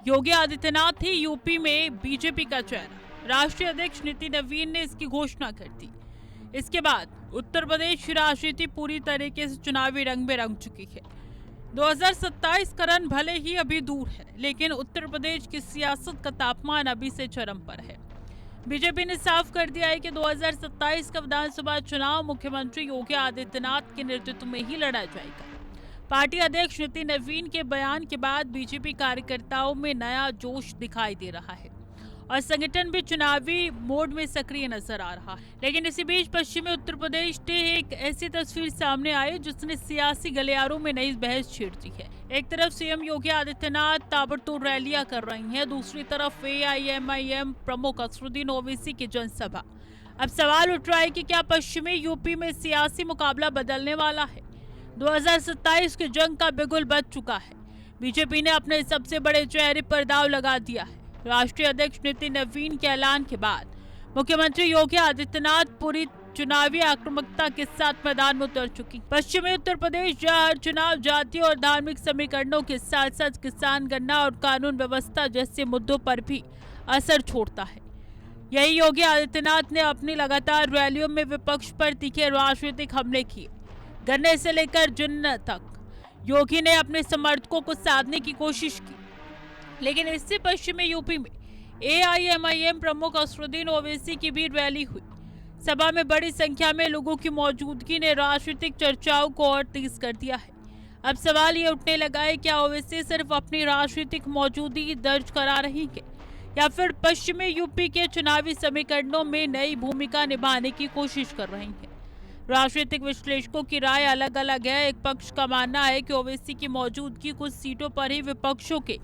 योगी आदित्यनाथ ही UP में BJP का चेहरा। राष्ट्रीय अध्यक्ष नितिन नवीन ने इसकी घोषणा कर दी। इसके बाद उत्तर प्रदेश की राजनीति पूरी तरीके से चुनावी रंग में रंग चुकी है। 2027 का रण भले ही अभी दूर है, लेकिन उत्तर प्रदेश की सियासत का तापमान अभी से चरम पर है। बीजेपी ने साफ कर दिया है कि 2027 का विधानसभा चुनाव मुख्यमंत्री योगी आदित्यनाथ के नेतृत्व में ही लड़ा जाएगा। पार्टी अध्यक्ष नितिन नवीन के बयान के बाद बीजेपी कार्यकर्ताओं में नया जोश दिखाई दे रहा है और संगठन भी चुनावी मोड में सक्रिय नजर आ रहा है। लेकिन इसी बीच पश्चिमी उत्तर प्रदेश से एक ऐसी तस्वीर सामने आई जिसने सियासी गलियारों में नई बहस छेड़ दी है। एक तरफ सीएम योगी आदित्यनाथ ताबड़तोड़ रैलियां कर रही हैं, दूसरी तरफ AIMIM प्रमुख असरुद्दीन ओवैसी की जनसभा। अब सवाल उठ रहा है कि क्या पश्चिमी यूपी में सियासी मुकाबला बदलने वाला है? 2027 की जंग का बिगुल बज चुका है। बीजेपी ने अपने सबसे बड़े चेहरे पर दांव लगा दिया है। राष्ट्रीय अध्यक्ष नितिन नवीन के ऐलान के बाद मुख्यमंत्री योगी आदित्यनाथ पूरी चुनावी आक्रामकता के साथ मैदान में उतर चुकी। पश्चिमी उत्तर प्रदेश जहां हर चुनाव जातीय और धार्मिक समीकरणों के साथ साथ किसान, गन्ना और कानून व्यवस्था जैसे मुद्दों पर भी असर छोड़ता है। यही योगी आदित्यनाथ ने अपनी लगातार रैलियों में विपक्ष पर तीखे राजनीतिक हमले किए। गन्ने से लेकर जुन्न तक योगी ने अपने समर्थकों को साधने की कोशिश की, लेकिन इससे पश्चिमी यूपी में AIMIM प्रमुख असरुद्दीन ओवैसी की भी रैली हुई। सभा में बड़ी संख्या में लोगों की मौजूदगी ने राजनीतिक चर्चाओं को और तेज कर दिया है। अब सवाल ये उठने लगा है, क्या ओवैसी सिर्फ अपनी राजनीतिक मौजूदगी दर्ज करा रही है या फिर पश्चिमी यूपी के चुनावी समीकरणों में नई भूमिका निभाने की कोशिश कर रही है? राजनीतिक विश्लेषकों की राय अलग अलग है। एक पक्ष का मानना है कि ओवैसी की मौजूदगी कुछ सीटों पर ही विपक्षों के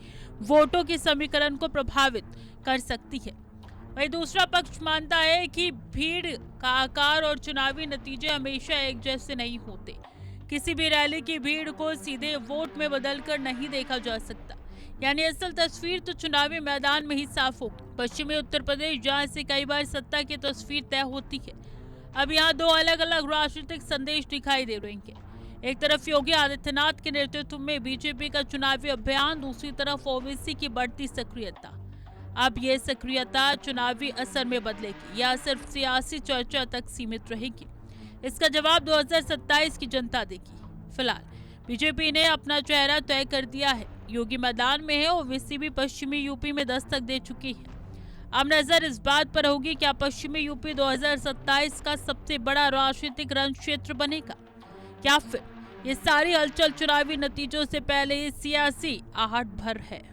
वोटों के समीकरण को प्रभावित कर सकती है। वहीं दूसरा पक्ष मानता है कि भीड़ का आकार और चुनावी नतीजे हमेशा एक जैसे नहीं होते। किसी भी रैली की भीड़ को सीधे वोट में बदलकर नहीं देखा जा सकता, यानी असल तस्वीर तो चुनावी मैदान में ही साफ होगी। पश्चिमी उत्तर प्रदेश जहां से कई बार सत्ता की तस्वीर तय होती है, अब यहाँ दो अलग अलग राजनीतिक संदेश दिखाई दे रहे हैं। एक तरफ योगी आदित्यनाथ के नेतृत्व में बीजेपी का चुनावी अभियान, दूसरी तरफ ओवैसी की बढ़ती सक्रियता। अब ये सक्रियता चुनावी असर में बदलेगी या सिर्फ सियासी चर्चा तक सीमित रहेगी, इसका जवाब 2027 की जनता देगी। फिलहाल बीजेपी ने अपना चेहरा तय कर दिया है। योगी मैदान में है, ओवैसी भी पश्चिमी यूपी में दस्तक दे चुकी है। अब नजर इस बात पर होगी क्या पश्चिमी यूपी 2027 का सबसे बड़ा राजनीतिक रण क्षेत्र बनेगा, या फिर ये सारी हलचल चुनावी नतीजों से पहले ही सियासी आहट भर है।